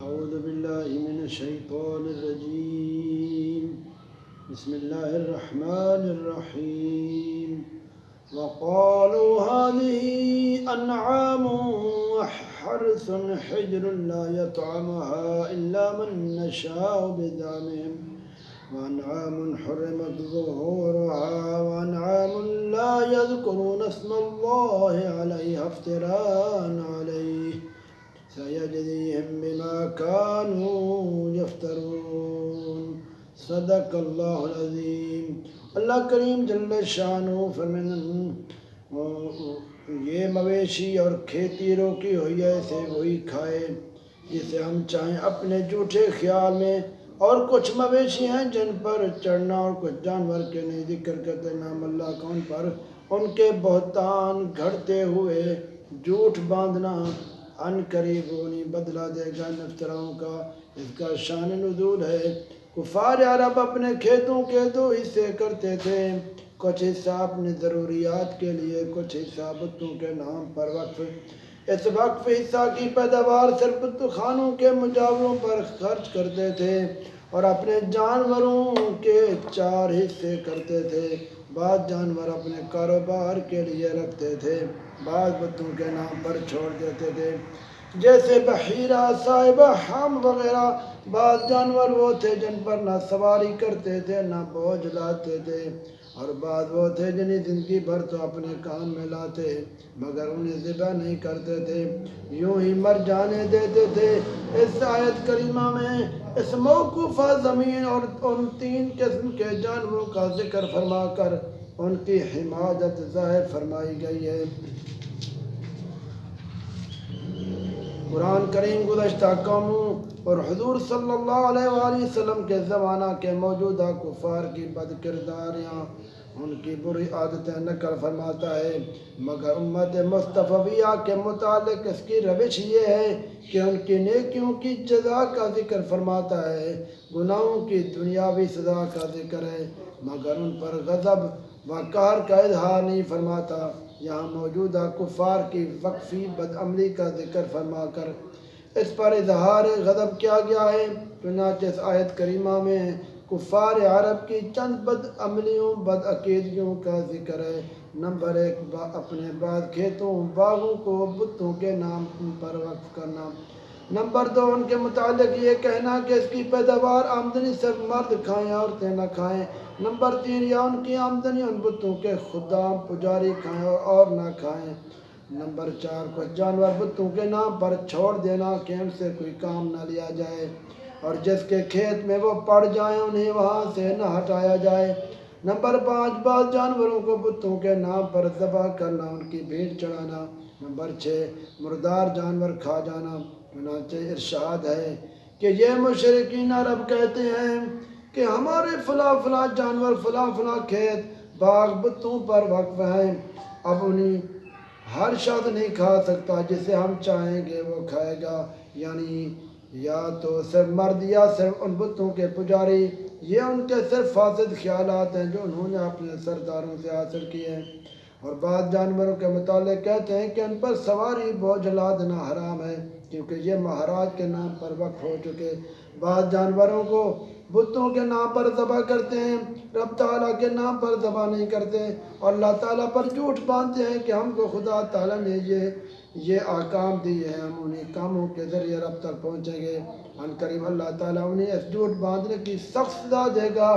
أعوذ بالله من الشيطان الرجيم. بسم الله الرحمن الرحيم. وقالوا هذه أنعام وحرث حجر لا يطعمها إلا من نشاء بزعمهم وأنعام حرمت ظهورها وأنعام لا يذكرون اسم الله عليها افتراء عليه سيجزيهم بما كانوا يفترون. صدق اللہ العظیم. اللہ کریم جل شانہ فرماتے یہ مویشی اور کھیتی روکی ہوئی ہے اسے وہی کھائے جسے ہم چاہیں اپنے جھوٹے خیال میں، اور کچھ مویشی ہیں جن پر چڑھنا اور کچھ جانور کے نہیں ذکر کرتے نام اللہ کا ان پر ان کے بہتان گھڑتے ہوئے جھوٹ باندھنا ان قریب انہیں بدلہ دے گا نفتراؤں کا. اس کا شان نزول ہے کفار عرب اپنے کھیتوں کے دو حصے کرتے تھے، کچھ حصہ اپنی ضروریات کے لیے، کچھ حصہ بتوں کے نام پر وقف. اس وقف حصہ کی پیداوار صرف بت خانوں کے مجاوروں پر خرچ کرتے تھے اور اپنے جانوروں کے 4 حصے کرتے تھے. بعض جانور اپنے کاروبار کے لیے رکھتے تھے، بعض بتوں کے نام پر چھوڑ دیتے تھے، جیسے بحیرہ، صاحبہ، حام وغیرہ. بعض جانور وہ تھے جن پر نہ سواری کرتے تھے نہ بوجھ لاتے تھے، اور بعض وہ تھے جنہیں زندگی بھر تو اپنے کام میں لاتے مگر انہیں ذبح نہیں کرتے تھے، یوں ہی مر جانے دیتے تھے. اس آیت کریمہ میں اس موقوفہ زمین اور ان 3 قسم کے جانوروں کا ذکر فرما کر ان کی حمایت ظاہر فرمائی گئی ہے. قرآن کریم گزشتہ قوموں اور حضور صلی اللہ علیہ وآلہ وسلم کے زمانہ کے موجودہ کفار کی بد کرداریاں، ان کی بری عادتیں نقل فرماتا ہے، مگر امت مصطفیہ کے متعلق اس کی روش یہ ہے کہ ان کی نیکیوں کی جزا کا ذکر فرماتا ہے، گناہوں کی دنیاوی سزا کا ذکر ہے، مگر ان پر غضب و قہر کا اظہار نہیں فرماتا. یہاں موجودہ کفار کی وقفی بدعملی کا ذکر فرما کر اس پر اظہار غضب کیا گیا ہے. چنانچہ اس آیت کریمہ میں کفار عرب کی چند بدعملیوں، بدعقیدگیوں کا ذکر ہے. نمبر 1، اپنے بعض کھیتوں باغوں کو بتوں کے نام پر وقف کرنا. نمبر 2، ان کے متعلق یہ کہنا کہ اس کی پیداوار آمدنی صرف مرد کھائیں عورتیں نہ کھائیں. نمبر 3، یا ان کی آمدنی ان بتوں کے خدام پجاری کھائیں اور نہ کھائیں. نمبر 4، کچھ جانور بتوں کے نام پر چھوڑ دینا کہ ان سے کوئی کام نہ لیا جائے اور جس کے کھیت میں وہ پڑ جائیں انہیں وہاں سے نہ ہٹایا جائے. نمبر 5، بعض جانوروں کو بتوں کے نام پر ذبح کرنا، ان کی بھیڑ چڑھانا. نمبر 6، مردار جانور کھا جانا. چنانچہ ارشاد ہے کہ یہ مشرکین عرب کہتے ہیں کہ ہمارے فلاں فلاں جانور، فلاں فلاں کھیت باغ بتوں پر وقف ہیں، اب انہیں ہر شخص نہیں کھا سکتا، جسے ہم چاہیں گے وہ کھائے گا. یعنی یا تو صرف مرد یا صرف ان بتوں کے پجاری. یہ ان کے صرف فاسد خیالات ہیں جو انہوں نے اپنے سرداروں سے حاصل کیے ہیں. اور بعض جانوروں کے متعلق کہتے ہیں کہ ان پر سواری بوجھ لادنا حرام ہے کیونکہ یہ مہاراج کے نام پر وقف ہو چکے. بعض جانوروں کو بتوں کے نام پر ذبح کرتے ہیں، رب تعالیٰ کے نام پر ذبح نہیں کرتے اور اللہ تعالیٰ پر جھوٹ باندھتے ہیں کہ ہم کو خدا تعالیٰ نے یہ احکام دیے ہیں، ہم انہیں کاموں کے ذریعے رب تک پہنچیں گے. ان قریب اللہ تعالیٰ انہیں اس جھوٹ باندھنے کی سخت سزا دے گا،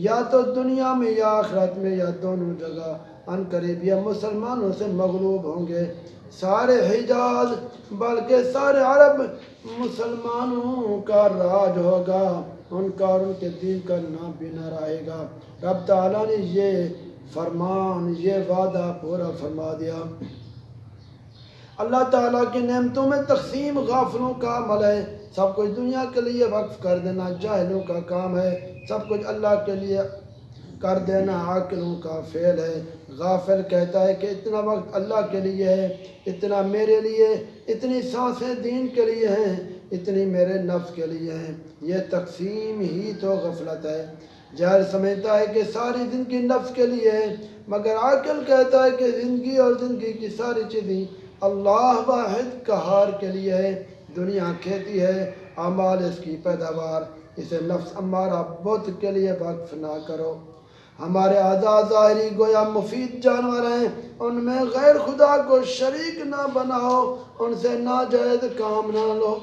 یا تو دنیا میں یا آخرت میں یا دونوں جگہ. ان قریب یہ مسلمانوں سے مغلوب ہوں گے. سارے حجاز بلکہ سارے عرب مسلمانوں کا راج ہوگا، ان کا اور ان کے دین کا نام بھی نہ رہے گا. رب تعالیٰ نے یہ فرمان، یہ وعدہ پورا فرما دیا. اللہ تعالیٰ کی نعمتوں میں تقسیم غافلوں کا عمل ہے. سب کچھ دنیا کے لیے وقف کر دینا جاہلوں کا کام ہے، سب کچھ اللہ کے لیے کر دینا عاقلوں کا فعل ہے. غافل کہتا ہے کہ اتنا وقت اللہ کے لیے ہے، اتنا میرے لیے، اتنی سانسیں دین کے لیے ہیں، اتنی میرے نفس کے لیے ہیں. یہ تقسیم ہی تو غفلت ہے. جاہل سمجھتا ہے کہ ساری زندگی نفس کے لیے ہے، مگر عاقل کہتا ہے کہ زندگی اور زندگی کی ساری چیزیں اللہ واحد قہار کے لیے ہے. دنیا کھیتی ہے اعمال اس کی پیداوار، اسے نفس امارہ بت کے لیے وقف نہ کرو۔ ہمارے اعضاء ظاہری گویا مفید جانور ہیں، ان میں غیر خدا کو شریک نہ بناؤ، ان سے ناجائز کام نہ لو۔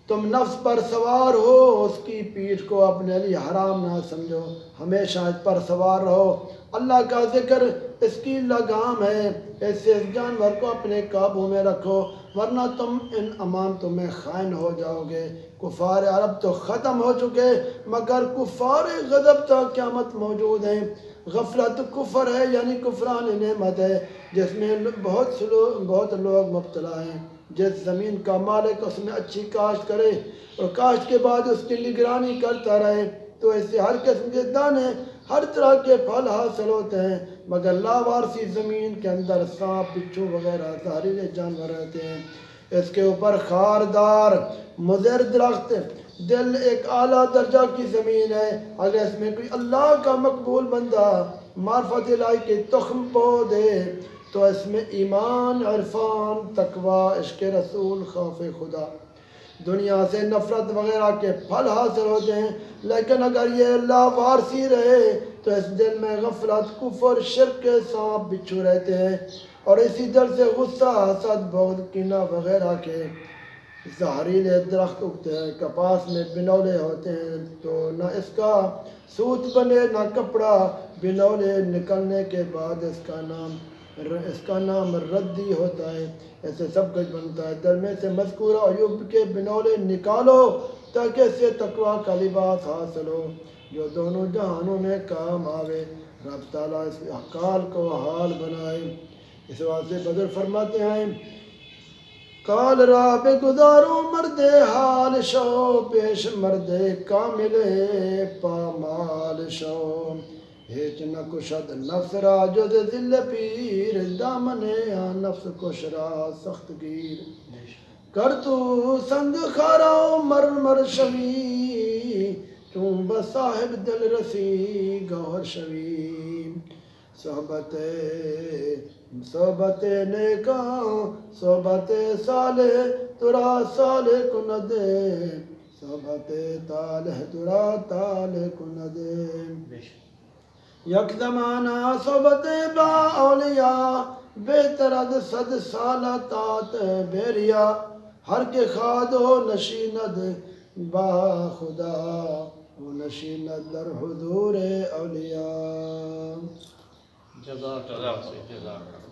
تم نفس پر سوار ہو، اس کی پیٹھ کو اپنے لیے حرام نہ سمجھو، ہمیشہ اس پر سوار رہو۔ اللہ کا ذکر اس کی لگام ہے، ایسے اس جانور کو اپنے قابو میں رکھو، ورنہ تم ان امانتوں میں خائن ہو جاؤ گے۔ کفار عرب تو ختم ہو چکے، مگر کفار غضب تا قیامت موجود ہیں۔ غفلت کفر ہے، یعنی کفران نعمت ہے، جس میں بہت لوگ مبتلا ہیں۔ جس زمین کا مالک اس میں اچھی کاشت کرے اور کاشت کے بعد اس کی نگرانی کرتا رہے تو اس سے ہر قسم کے دانے، ہر طرح کے پھل حاصل ہوتے ہیں، مگر لاوارسی زمین کے اندر سانپ، بچھو وغیرہ زہریلے جانور رہتے ہیں۔ اس کے اوپر خاردار مضر درخت، دل ایک اعلیٰ درجہ کی زمین ہے۔ اگر اس میں کوئی اللہ کا مقبول بندہ معرفت الہی کے تخم بو دے تو اس میں ایمان، عرفان، تقوی، عشق رسول، خوف خدا، دنیا سے نفرت وغیرہ کے پھل حاصل ہوتے ہیں۔ لیکن اگر یہ لاوارسی رہے تو اس دل میں غفلت، کفر، شرک کے سانپ بچھو رہتے ہیں، اور اسی دل سے غصہ، حسد، بغض، کینہ وغیرہ کے زہریلے درخت اگتے ہیں۔ کپاس میں بنولے ہوتے ہیں تو نہ اس کا سوت بنے نہ کپڑا، بنولے نکلنے کے بعد اس کا نام ردی ہوتا ہے، ایسے سب کچھ بنتا ہے۔ دل میں سے مذکورہ عیوب کے بنولے نکالو تاکہ اس سے تقوی کا لباس حاصل ہو جو دونوں جہانوں میں کام آوے۔ رب تعالیٰ اس حال کو حال بنائے۔ اس واسطے بزرگ فرماتے ہیں، کال را بے گزارو مرد حال شو، پیش مرد کامل پامال شو۔ ہیچ نہ کشد نفس را جز ذل پیر، دامن نفس کش را سخت گیر۔ کر تو سنگ خارا مر شوی، چون بصاحب دل رسی گوہر شوی۔ صحبت نیکاں صحبت صالح ترا صالح کند، صحبت طالح ترا طالح کند۔ یک زمانہ صحبت با اولیاء، بہتر از 100 سالہ طاعت بیریا۔ ہر کے خاد و نشیند با خدا، و نشیند در حضور اولیاء۔ جزاک اللہ خیر۔